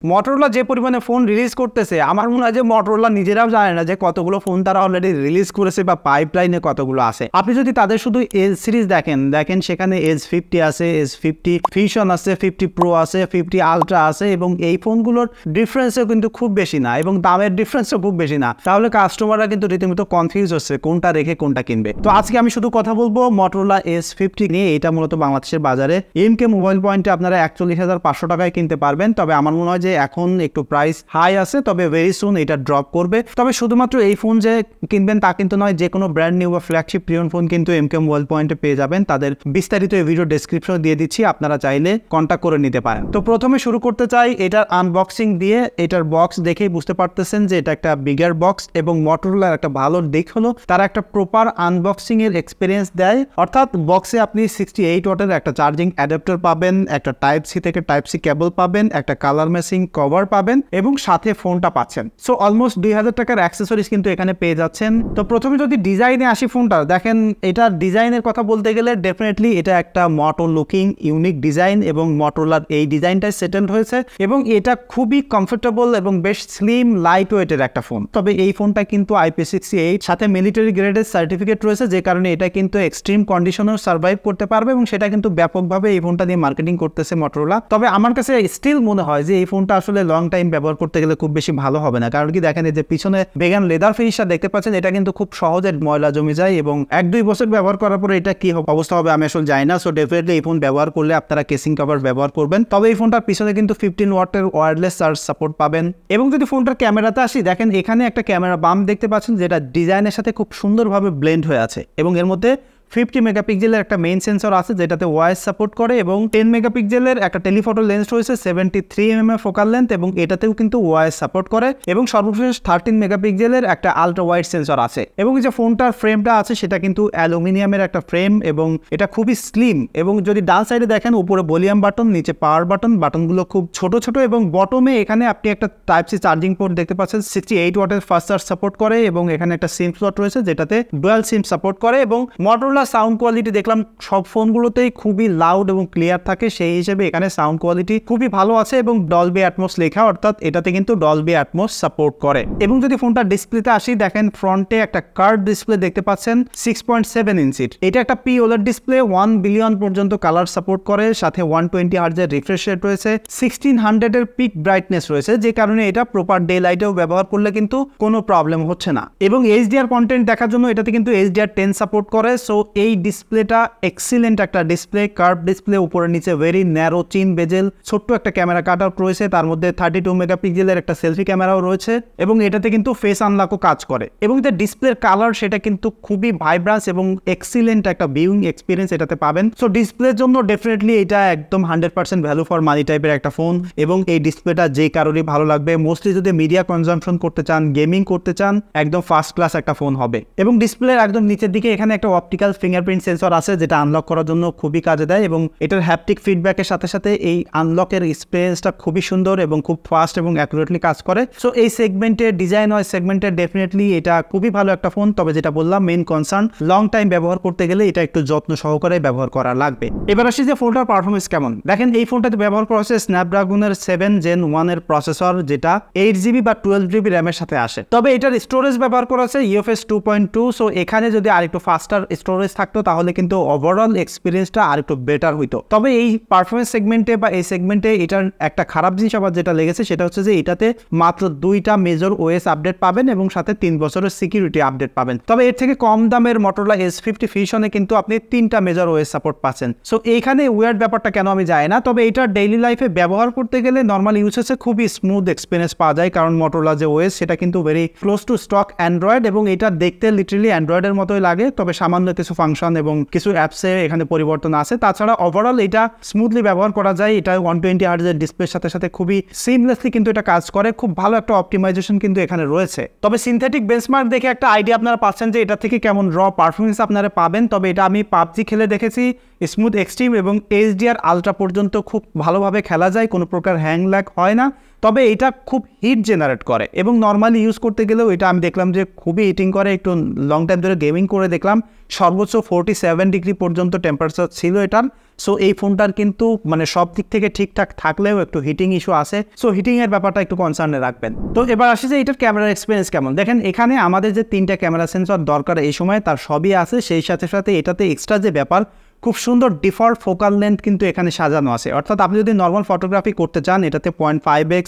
Motorola যে পরিমাণে phone release করতেছে, আমার মনে হয় যে মটোরোলা নিজেরাও জানে না যে কতগুলো ফোন তারা অলরেডি রিলিজ করেছে বা পাইপলাইনে কতগুলো আছে। আপনি যদি তাদের শুধু এজ সিরিজ দেখেন সেখানে S50 আছে, S50 ফিউশন আছে, 50 প্রো আছে, 50 আলট্রা আছে এবং এই ফোনগুলোর ডিফারেন্সও কিন্তু খুব বেশি না এবং দামের ডিফারেন্সও খুব বেশি না। তাহলে কাস্টমাররা কিন্তু রীতিমতো কনফিউজ হচ্ছে কোনটা রেখে কোনটা কিনবে। তো আজকে আমি শুধু কথা বলবো মটোরোলা S50 নিয়ে। এটা মূলত বাংলাদেশের বাজারে এমকে মোবাইল পয়েন্টে আপনারা 41,500 টাকায় কিনতে পারবেন। তবে আমার মনে হয় যে এখন একটু প্রাইস হাই আছে, তবে ভেরি সুন এটা ড্রপ করবে। তবে শুধুমাত্র এই ফোন যে কিনবেন তা কিন্তু নয়, যে কোনো ব্র্যান্ড নিউ বা ফ্ল্যাগশিপ প্রিয়ন ফোন কিন্তু এমকে মোবাইল পয়েন্টে পেয়ে যাবেন। তাদের বিস্তারিত এই ভিডিও ডেসক্রিপশন দিয়ে দিচ্ছি, আপনারা চাইলে কন্ট্যাক্ট করে নিতে পারেন। তো প্রথমে শুরু করতে চাই এটার আনবক্সিং দিয়ে। এটার বক্স দেখেই বুঝতে পারতেছেন যে এটা একটা বিগার বক্স এবং মটোরোলার একটা ভালো দিক হলো তারা একটা প্রপার আনবক্সিং এর এক্সপিরিয়েন্স দেয়। অর্থাৎ বক্সে আপনি 68 ওয়াটের একটা চার্জিং অ্যাডাপ্টার পাবেন, একটা টাইপ সি থেকে টাইপ সি কেবল পাবেন, একটা কালার ম্যাচিং কভার পাবেন এবং সাথে ফোনটা পাচ্ছেন। সো অলমোস্ট 2000 টাকার অ্যাক্সেসরিজ কিন্তু এখানে পেয়ে যাচ্ছেন। তো প্রথমে যদি ডিজাইনে আসি ফোনটা, দেখেন এটার ডিজাইনের কথা বলতে গেলে ডেফিনেটলি এটা একটা মটো লুকিং ইউনিক ডিজাইন এবং মটোরোলার এই ডিজাইনটাই সেটেলড হয়েছে এবং এটা খুবই কমফোর্টেবল এবং বেশ স্লিম লাইট ওয়েটের একটা ফোন। তবে এই ফোনটা কিন্তু IP68 সাথে মিলিটারি গ্রেডের সার্টিফিকেট রয়েছে, যে কারণে এটা কিন্তু এক্সট্রিম কন্ডিশনেও সার্ভাইভ করতে পারবে এবং সেটা কিন্তু ব্যাপকভাবে এই ফোনটা দিয়ে মার্কেটিং করতেছে মটোরোলা। তবে আমার কাছে স্টিল মনে হয় যে এই ফোনটা আসলে লং টাইম ব্যবহার করতে গেলে খুব বেশি ভালো হবে না। কারণ কি দেখেন এই যে পিছনে ভেগান লেদার ফিনিশটা দেখতে পাচ্ছেন, এটা কিন্তু খুব সহজে ময়লা জমে যায় এবং 1-2 বছর ব্যবহার করার পরে এটা কি অবস্থা হবে আমি আসলে জানি না। সো ডেফিনেটলি এই ফোন ব্যবহার করলে আপনারা কেসিং কভার ব্যবহার করবেন। তবে এই ফোনটার পিছনে কিন্তু 15 ওয়াটের ওয়্যারলেস চার্জ সাপোর্ট পাবেন। এবং যদি ফোনটার ক্যামেরাতে আসি, দেখেন এখানে একটা ক্যামেরা বাম্প দেখতে পাচ্ছেন যেটা ডিজাইনের সাথে খুব সুন্দরভাবে ব্লেন্ড হয়ে আছে এবং এর মধ্যে 50 মেগাপিক্সেলের একটা মেইন সেন্সর আছে যেটাতে ওয়াইস সাপোর্ট করে এবং 10 মেগাপিক্সেলের একটা টেলিফটো লেন্স রয়েছে, 73 mm ফোকাল লেন্থ এবং এটাতেও কিন্তু ওয়াইস সাপোর্ট করে এবং সর্বশেষ 13 মেগাপিক্সেলের একটা আলট্রা ওয়াইড সেন্সর আছে। এবং যে ফোনটার ফ্রেমটা আছে সেটা কিন্তু অ্যালুমিনিয়ামের একটা ফ্রেম এবং এটা খুবই স্লিম। এবং যদি ডান সাইডে দেখেন উপরে ভলিউম বাটন, নিচে পাওয়ার বাটন, বাটনগুলো খুব ছোট ছোট এবং বটমে এখানে আপনি একটা টাইপ সি চার্জিং পোর্ট দেখতে পাচ্ছেন। 68 ওয়াটের ফাস্ট চার্জ সাপোর্ট করে এবং এখানে একটা সিম স্লট রয়েছে যেটাতে ডুয়াল সিম সাপোর্ট করে। এবং মটোরোলা সাউন্ড কোয়ালিটি দেখলাম সব ফোনগুলোতেই খুবই লাউড এবং ক্লিয়ার থাকে, সেই হিসেবে এখানে সাউন্ড কোয়ালিটি খুবই ভালো আছে এবং ডলবি অ্যাটমস লেখা, অর্থাৎ এটাতে কিন্তু ডলবি অ্যাটমস সাপোর্ট করে। এবং যদি ফোনটা ডিসপ্লেতে আসি, দেখেন ফ্রন্টে একটা কার্ভ ডিসপ্লে দেখতে পাচ্ছেন 6.7 ইঞ্চির। এটা একটা POLED ডিসপ্লে, 1 বিলিয়ন পর্যন্ত কালার সাপোর্ট করে, সাথে 120 হার্টজের রিফ্রেশ রেট রয়েছে, 1600 এর পিক ব্রাইটনেস রয়েছে, যে কারণে এটা প্রপার ডে লাইটেও ব্যবহার করলে কিন্তু কোনো প্রবলেম হচ্ছে না। এবং HDR কন্টেন্ট দেখার জন্য এটাতে কিন্তু HDR10 সাপোর্ট করে। সো এই ডিসপ্লেটা এক্সিলেন্ট একটা ডিসপ্লে, কার্ভ ডিসপ্লে, উপরে নিচে ভেরি ন্যারো চিন বেজেল, ছোট্ট একটা ক্যামেরা কাট আউট রয়েছে, তার মধ্যে 32 মেগাপিক্সেলের একটা সেলফি ক্যামেরাও রয়েছে এবং এটাতে কিন্তু ফেস আনলকও কাজ করে। এবং যে ডিসপ্লের কালার সেটা কিন্তু খুবই ভাইব্রান্স এবং এক্সিলেন্ট একটা ভিউইং এক্সপিরিয়েন্স এটাতে পাবেন। সো ডিসপ্লের জন্য ডেফিনেটলি এটা একদম 100% ভ্যালু ফর মানি টাইপের একটা ফোন এবং এই ডিসপ্লেটা যে কারোরই ভালো লাগবে। মোস্টলি যদি মিডিয়া কনজাম্পশন করতে চান, গেমিং করতে চান, একদম ফার্স্ট ক্লাস একটা ফোন হবে। এবং ডিসপ্লের একদম নিচের দিকে এখানে একটা অপটিক্যাল ফিঙ্গারপ্রিন্ট সেন্সর আছে যেটা আনলক করার জন্য খুবই কাজে দেয় এবং এটার হ্যাপটিক ফিডব্যাকের সাথে সাথে এই আনলকের এক্সপিরিয়েন্সটা খুবই সুন্দর এবং খুব ফাস্ট এবং অ্যাকুরেটলি কাজ করে। সো এই সেগমেন্টের ডিজাইন ওয়াইজ সেগমেন্টের ডেফিনেটলি এটা খুবই ভালো একটা ফোন। তবে যেটা বললাম মেইন কনসার্ন লং টাইম ব্যবহার করতে গেলে এটা একটু যত্ন সহকারে ব্যবহার করা লাগবে। এবার আসি যে ফোনটার পারফরমেন্স কেমন। দেখেন এই ফোনটাতে ব্যবহার করা হচ্ছে স্ন্যাপড্রাগনের 7 Gen 1 এর প্রসেসর, যেটা 8GB বা 12GB র্যামের সাথে আসে। তবে এটার স্টোরেজ ব্যবহার করা হচ্ছে UFS 2.2। সো এখানে যদি আরেকটু ফাস্টার স্টোরেজ থাকতো তাহলে কিন্তু ওভারঅল এক্সপিরিয়েন্সটা আরেকটু বেটার হইতো। তবে এই পারফরমেন্স সেগমেন্টে বা এই সেগমেন্টে এটার একটা খারাপ জিনিস আবার যেটা লেগেছে সেটা হচ্ছে যে এটাতে মাত্র 2টা মেজর OS আপডেট পাবেন এবং সাথে 3 বছরের সিকিউরিটি আপডেট পাবেন। তবে এর থেকে কম দামের মটোরোলা S50 ফিউশনে কিন্তু আপনি 3টা মেজর OS সাপোর্ট পাচ্ছেন। সো এইখানে ওয়ার্ড ব্যাপারটা কেন আমি জানি না, তবে এটা ডেইলি লাইফে ব্যবহার করতে গেলে নর্মাল ইউজেসে খুবই স্মুথ এক্সপিরিয়েন্স পাওয়া যায়, কারণ মটোরোলা যে OS সেটা কিন্তু very close two stock Android এবং এটা দেখতে লিটারালি অ্যান্ড্রয়েডের মতোই লাগে। তবে সামান্য কিছু ফাংশন এবং কিছু অ্যাপসে এখানে পরিবর্তন আছে, তাছাড়া ওভারঅল এটা স্মুথলি ব্যবহার করা যায়। এটা 120 হার্টজের ডিসপ্লের সাথে সাথে খুবই সিমলেসলি কিন্তু এটা কাজ করে, খুব ভালো একটা অপটিমাইজেশন কিন্তু এখানে রয়েছে। তবে সিনথেটিক বেঞ্চমার্ক দেখে একটা আইডিয়া আপনারা পাচ্ছেন যে এটা থেকে কেমন র পারফরমেন্স আপনারা পাবেন। তবে এটা আমি PUBG খেলে দেখেছি, স্মুথ এক্সট্রিম এবং HDR আলট্রা পর্যন্ত খুব ভালোভাবে খেলা যায়, কোনো প্রকার হ্যাং ল্যাগ হয় না। তবে এটা খুব হিট জেনারেট করে এবং নর্মালি ইউজ করতে গেলেও এটা আমি দেখলাম যে খুবই হিটিং করে। একটু লং টাইম ধরে গেমিং করে দেখলাম সর্বোচ্চ 47 ডিগ্রি পর্যন্ত টেম্পারেচার ছিল এটার। সো এই ফোনটার কিন্তু মানে সব দিক থেকে ঠিকঠাক থাকলেও একটু হিটিং ইস্যু আছে, সো হিটিংয়ের ব্যাপারটা একটু কনসার্নে রাখবেন। তো এবার আসি যে এটার ক্যামেরার এক্সপিরিয়েন্স কেমন। দেখেন এখানে আমাদের যে 3টা ক্যামেরা সেন্সর দরকার এই সময় তার সবই আছে, সেই সাথে সাথে এটাতে এক্সট্রা যে ব্যাপার খুব সুন্দর ডিফল্ট ফোকাল লেন্থ কিন্তু এখানে সাজানো আছে। অর্থাৎ আপনি যদি নর্মাল ফটোগ্রাফি করতে চান এটাতে 0.5x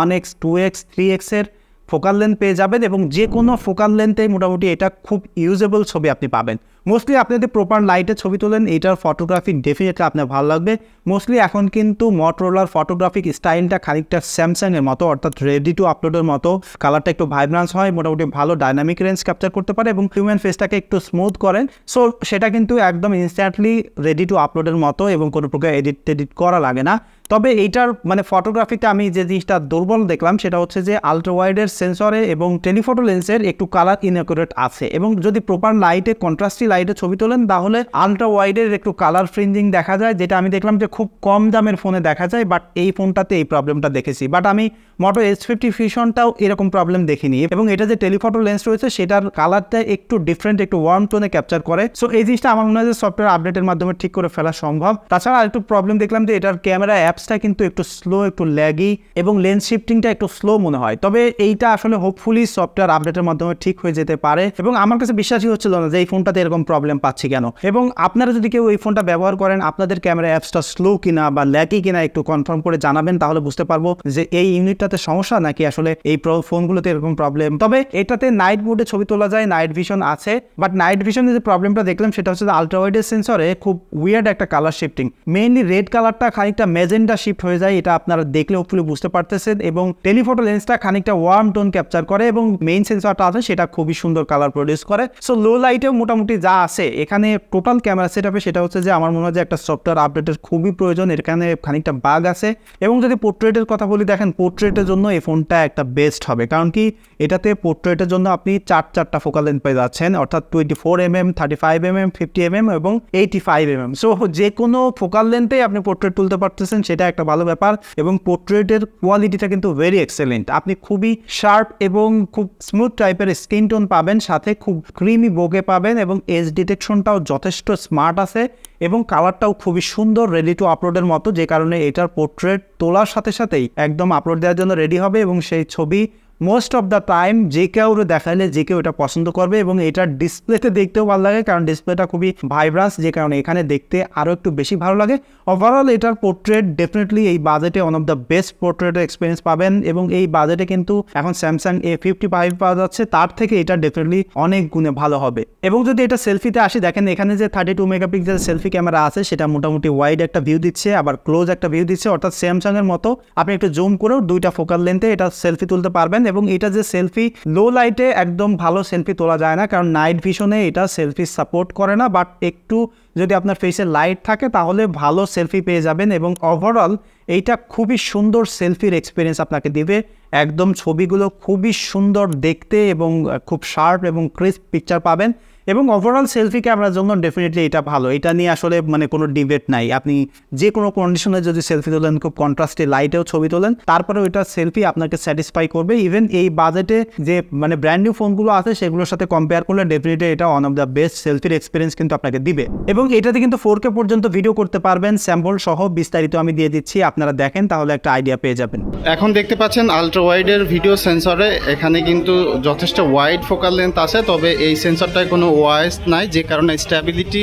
1x 2x 3x এর ফোকাল লেন্থ পেয়ে যাবেন এবং যে কোনো ফোকাল লেন্থে মোটামুটি এটা খুব ইউজেবল ছবি আপনি পাবেন। মোস্টলি আপনি যদি প্রপার লাইটে ছবি তোলেন এটার ফটোগ্রাফি ডেফিনেটলি আপনার ভালো লাগবে। মোস্টলি এখন কিন্তু মটোরোলার ফটোগ্রাফিক স্টাইলটা খানিকটা স্যামসাংয়ের মতো, অর্থাৎ রেডি টু আপলোডের মতো। কালারটা একটু ভাইব্রান্স হয়, মোটামুটি ভালো ডাইনামিক রেঞ্জ ক্যাপচার করতে পারে এবং হিউম্যান ফেসটাকে একটু স্মুথ করেন। সো সেটা কিন্তু একদম ইনস্ট্যান্টলি রেডি টু আপলোডের মতো এবং কোনো প্রকার এডিট করা লাগে না। তবে এইটার মানে ফটোগ্রাফিতে আমি যে জিনিসটা দুর্বল দেখলাম সেটা হচ্ছে যে আলট্রা ওয়াইডের সেন্সরে এবং টেলিফটো লেন্সের একটু কালার ইনঅ্যাকুরেট আছে এবং যদি প্রপার লাইটে কন্ট্রাস্টি লাইটে ছবি তোলেন তাহলে আলট্রা ওয়াইডের একটু কালার ফ্রিঞ্জিং দেখা যায়, যেটা আমি দেখলাম যে খুব কম দামের ফোনে দেখা যায়। বাট এই ফোনটাতে এই প্রবলেমটা দেখেছি। বাট আমি মোটো S50 ফিউশনটাও এরকম প্রবলেম দেখিনি এবং এটা যে টেলিফটো লেন্স রয়েছে সেটার কালারটা একটু ডিফারেন্ট, একটু ওয়ার্ম টোনে ক্যাপচার করে। সো এই জিনিসটা আমার মনে হয় যে সফটওয়্যার আপডেটের মাধ্যমে ঠিক করে ফেলা সম্ভব। তাছাড়া আরেকটু প্রবলেম দেখলাম যে এটার ক্যামেরা অ্যাপসটা কিন্তু একটু স্লো, একটু ল্যাগি এবং লেন্স শিফটিংটা একটু স্লো মনে হয়। তবে এইটা আসলে হোপফুলি সফটওয়্যার আপডেটের মাধ্যমে ঠিক হয়ে যেতে পারে এবং আমার কাছে বিশ্বাসই হচ্ছিল না যে এই ফোনটাতে এরকম প্রবলেম পাচ্ছি কেন। এবং আপনারা যদি কেউ এই ফোনটা ব্যবহার করেন আপনাদের ক্যামেরা অ্যাপসটা স্লো কিনা বা ল্যাগি কিনা একটু কনফার্ম করে জানাবেন, তাহলে বুঝতে পারবো যে এই ইউনিটটাতে সমস্যা নাকি আসলে এই ফোনগুলোতে এরকম প্রবলেম। তবে এটাতে নাইট মোডে ছবি তোলা যায়, নাইট ভিশন আছে। বাট নাইট ভিশনে যে প্রবলেমটা দেখলাম সেটা হচ্ছে আলট্রা ওয়াইডের সেন্সরে খুব উইয়ার্ড একটা কালার শিফটিং, মেইনলি রেড কালারটা খানিকটা মেজেন্টা শিফট হয়ে যায়, এটা আপনারা দেখলে হোপফুলি বুঝতে পারতেছেন। এবং টেলিফটো লেন্সটা খানিকটা ওয়ার্ম টোন ক্যাপচার করে এবং মেইন সেন্সরটা আছে সেটা খুবই সুন্দর কালার প্রডিউস করে। সো লো লাইটেও মোটামুটি যা আছে এখানে টোটাল ক্যামেরা সেটআপে সেটা হচ্ছে যে আমার মনে হয় যে একটা সফটওয়্যার আপডেটের খুবই প্রয়োজন। এখানে খানিকটা বাগ আছে এবং যদি পোর্ট্রেটের কথা বলি, দেখেন পোর্ট্রেটের জন্য এই ফোনটা একটা বেস্ট হবে, কারণ কি এটাতে পোর্ট্রেটের জন্য আপনি চারটা ফোকাল লেন্থ পেয়ে যাচ্ছেন, অর্থাৎ 24mm 35mm 50mm এবং 85mm। সো যে কোনো ফোকাল লেন্থে আপনি পোর্ট্রেট তুলতে পারতেছেন, সেটা একটা ভালো ব্যাপার। এবং পোর্ট্রেটের কোয়ালিটিটা কিন্তু ভেরি এক্সেলেন্ট, আপনি খুবই শার্প এবং খুব স্মুথ টাইপের স্কিন টোন পাবেন, সাথে খুব ক্রিমি বোকে পাবেন এবং এজ ডিটেকশনটাও যথেষ্ট স্মার্ট আছে এবং কালারটাও খুবই সুন্দর, রেডি টু আপলোডের মতো, যে কারণে এটার পোর্ট্রেট তোলার সাথে সাথেই একদম আপলোড দেওয়ার জন্য রেডি হবে এবং সেই ছবি মোস্ট অফ দ্য টাইম যে কেউ দেখাইলে যে কেউ এটা পছন্দ করবে। এবং এটার ডিসপ্লেতে দেখতেও ভালো লাগে কারণ ডিসপ্লেটা খুবই ভাইব্রান্স, যে কারণে এখানে দেখতে আরও একটু বেশি ভালো লাগে। ওভারঅল এটার পোর্ট্রেট ডেফিনেটলি এই বাজেটে one of the best পোর্ট্রেটের experience পাবেন এবং এই বাজেটে কিন্তু এখন স্যামসাং A55 পাওয়া যাচ্ছে, তার থেকে এটা ডেফিনেটলি অনেক গুণে ভালো হবে। এবং যদি এটা সেলফিতে আসি, দেখেন এখানে যে 32 মেগাপিক্সেল সেলফি ক্যামেরা আছে সেটা মোটামুটি ওয়াইড একটা ভিউ দিচ্ছে, আবার ক্লোজ একটা ভিউ দিচ্ছে, অর্থাৎ স্যামসাংয়ের মতো আপনি একটু জুম করেও দুইটা ফোকাল লেন্থে এটা সেলফি তুলতে পারবেন। এবং এটা যে সেলফি লো লাইটে একদম ভালো সেলফি তোলা যায় না, কারণ নাইট ভিশনে এটা সেলফি সাপোর্ট করে না। বাট একটু যদি আপনার ফেসে লাইট থাকে তাহলে ভালো সেলফি পেয়ে যাবেন এবং ওভারঅল এইটা খুবই সুন্দর সেলফির এক্সপিরিয়েন্স আপনাকে দিবে। একদম ছবিগুলো খুবই সুন্দর দেখতে এবং খুব শার্প এবং ক্রিস্প পিকচার পাবেন এবং ওভারঅল সেলফি ক্যামেরার জন্য ডেফিনেটলি এটা ভালো, এটা নিয়ে আসলে মানে কোনো ডিবেট নাই। আপনি যে কোনো কন্ডিশনে যদি সেলফি তোলেন, খুব কন্ট্রাস্টে লাইটেও ছবি তোলেন, তারপরে ওইটা সেলফি আপনাকে স্যাটিসফাই করবে। ইভেন এই বাজেটে যে মানে ব্র্যান্ড নিউ ফোনগুলো আছে সেগুলোর সাথে কম্পেয়ার করলে ডেফিনেটলি এটা one of the best সেলফির experience কিন্তু আপনাকে দিবে। এবং এটাতে কিন্তু 4K পর্যন্ত ভিডিও করতে পারবেন, স্যাম্পল সহ বিস্তারিত আমি দিয়ে দিচ্ছি, আপনারা দেখেন তাহলে একটা আইডিয়া পেয়ে যাবেন। এখন দেখতে পাচ্ছেন আলট্রা ওয়াইডের ভিডিও সেন্সরে এখানে কিন্তু যথেষ্ট ওয়াইড ফোকাল লেন্থ আছে, তবে এই সেন্সরটায় কোনো ওয়াইস নাই, যে কারণে স্ট্যাবিলিটি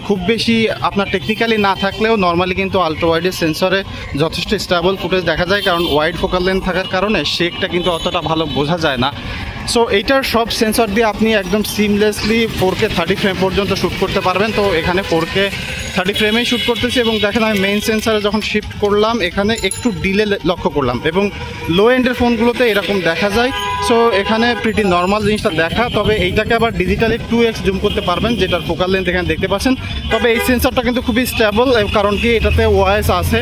খুব বেশি আপনার টেকনিক্যালি না থাকলেও নর্মালি কিন্তু আলট্রা ওয়াইডের সেন্সরে যথেষ্ট স্টেবল ফুটেজ দেখা যায়, কারণ ওয়াইড ফোকাল লেন্থ থাকার কারণে শেকটা কিন্তু অতটা ভালো বোঝা যায় না। সো এইটার সব সেন্সর দিয়ে আপনি একদম সিমলেসলি 4K 30 ফ্রেম পর্যন্ত শ্যুট করতে পারবেন। তো এখানে 4K 30 ফ্রেমেই শ্যুট করতেছি এবং দেখেন আমি মেইন সেন্সরে যখন শিফট করলাম এখানে একটু ডিলে লক্ষ্য করলাম এবং লো এন্ডের ফোনগুলোতে এরকম দেখা যায়। সো এখানে প্রিটি নর্মাল জিনিসটা দেখা, তবে এইটাকে আবার ডিজিটালি 2x জুম করতে পারবেন, যেটার ফোকাল লেন্থ এখানে দেখতে পাচ্ছেন। তবে এই সেন্সরটা কিন্তু খুবই স্টেবল, কারণ কি এটাতে ওয়াইস আছে।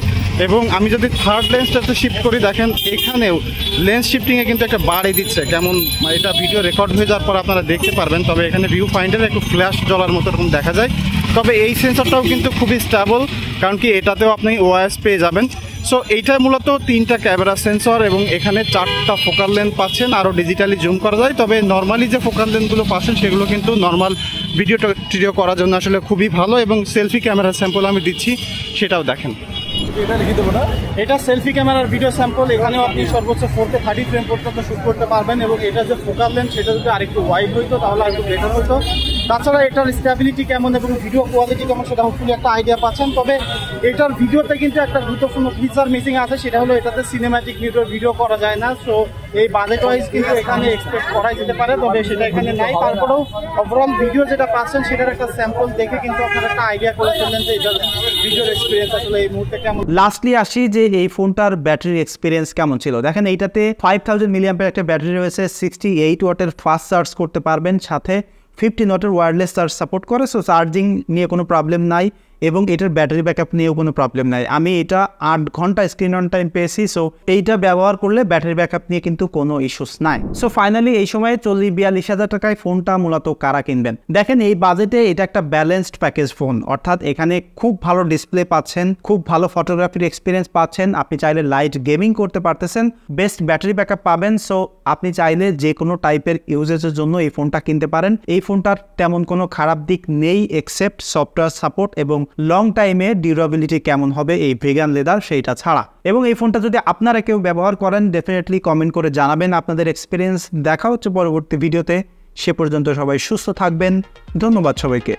এবং আমি যদি থার্ড লেন্সটাতে শিফট করি, দেখেন এখানেও লেন্স শিফটিংয়ে কিন্তু একটা বাড়ি দিচ্ছে, কেমন এটা ভিডিও রেকর্ড হয়ে যাওয়ার পর আপনারা দেখতে পারবেন। তবে এখানে ভিউ ফাইন্ডারে একটু ফ্ল্যাশ জ্বলার মতো এরকম দেখা যায়। তবে এই সেন্সরটাও কিন্তু খুবই স্টেবল, কারণ কি এটাতেও আপনি ওআইএস পেয়ে যাবেন। সো এইটা মূলত 3টা ক্যামেরা সেন্সর এবং এখানে 4টা ফোকাল লেন্থ পাচ্ছেন, আরও ডিজিটালি জুম করা যায়। তবে নর্মালি যে ফোকাল লেন্থগুলো পাচ্ছেন সেগুলো কিন্তু নর্মাল ভিডিও করার জন্য আসলে খুবই ভালো। এবং সেলফি ক্যামেরার স্যাম্পল আমি দিচ্ছি, সেটাও দেখেন। এটা সেলফি ক্যামেরার ভিডিও স্যাম্পল। এখানেও আপনি সর্বোচ্চ 4 থেকে 30 ফ্রেম পর্যন্ত শুট করতে পারবেন। এবং এটা যে ফোকাল লেন্থ সেটা যদি আরেকটু ওয়াইড হইতো তাহলে আরেকটু বেটার হতো। তাছাড়া এটার স্টেবিলিটি কেমন এবং ভিডিও কোয়ালিটি কেমন সেটা হোপফুলি একটা আইডিয়া পাচ্ছেন। তবে এটার ভিডিওতে কিন্তু একটা গুরুত্বপূর্ণ ফিচার মিসিং আছে, সেটা হলো এটাতে সিনেম্যাটিক ভিডিও করা যায় না। সো এই বাজেট ওয়াইজ কিন্তু এখানে এক্সপেক্ট করা যেতে পারে, তবে সেটা এখানে নাই। তারপরেও ওভারঅল ভিডিও যেটা পাচ্ছেন সেটার একটা স্যাম্পল দেখে কিন্তু আপনারা একটা আইডিয়া করে ফেললেন যে এটার ভিডিওর এক্সপিরিয়েন্স আসলে এই মুহূর্তে কেমন। লাস্টলি আসি যে এই ফোনটার ব্যাটারি এক্সপিরিয়েন্স কেমন ছিল। দেখেন এইটাতে 5000 মিলিঅ্যাম্পিয়ার একটা ব্যাটারি রয়েছে, 68 ওয়াটের ফাস্ট চার্জ করতে পারবেন, সাথে 15 ওয়াটের ওয়্যারলেস চার্জ সাপোর্ট করে। সো চার্জিং নিয়ে কোনো প্রবলেম নাই এবং এটার ব্যাটারি ব্যাকআপ নিয়েও কোনো প্রবলেম নাই। আমি এটা 8 ঘন্টা স্ক্রিন অন টাইম পেয়েছি। সো এইটা ব্যবহার করলে ব্যাটারি ব্যাকআপ নিয়ে কিন্তু কোনো ইস্যুস নাই। সো ফাইনালি এই সময়ে 40-42 হাজার টাকায় ফোনটা মূলত কারা কিনবেন? দেখেন এই বাজেটে এটা একটা ব্যালেন্সড প্যাকেজ ফোন, অর্থাৎ এখানে খুব ভালো ডিসপ্লে পাচ্ছেন, খুব ভালো ফটোগ্রাফির এক্সপিরিয়েন্স পাচ্ছেন, আপনি চাইলে লাইট গেমিং করতে পারতেছেন, বেস্ট ব্যাটারি ব্যাকআপ পাবেন। সো আপনি চাইলে যে কোনো টাইপের ইউজেসের জন্য এই ফোনটা কিনতে পারেন। এই ফোনটার তেমন কোনো খারাপ দিক নেই এক্সেপ্ট সফটওয়্যার সাপোর্ট এবং লং টাইমে ডিউরেবিলিটি কেমন হবে এই ভেগান লেদার সেইটা ছাড়া। এবং এই ফোনটা যদি আপনারা কেউ ব্যবহার করেন ডেফিনেটলি কমেন্ট করে জানাবেন আপনাদের এক্সপিরিয়েন্স। দেখা হচ্ছে পরবর্তী ভিডিওতে, সে পর্যন্ত সবাই সুস্থ থাকবেন। ধন্যবাদ সবাইকে।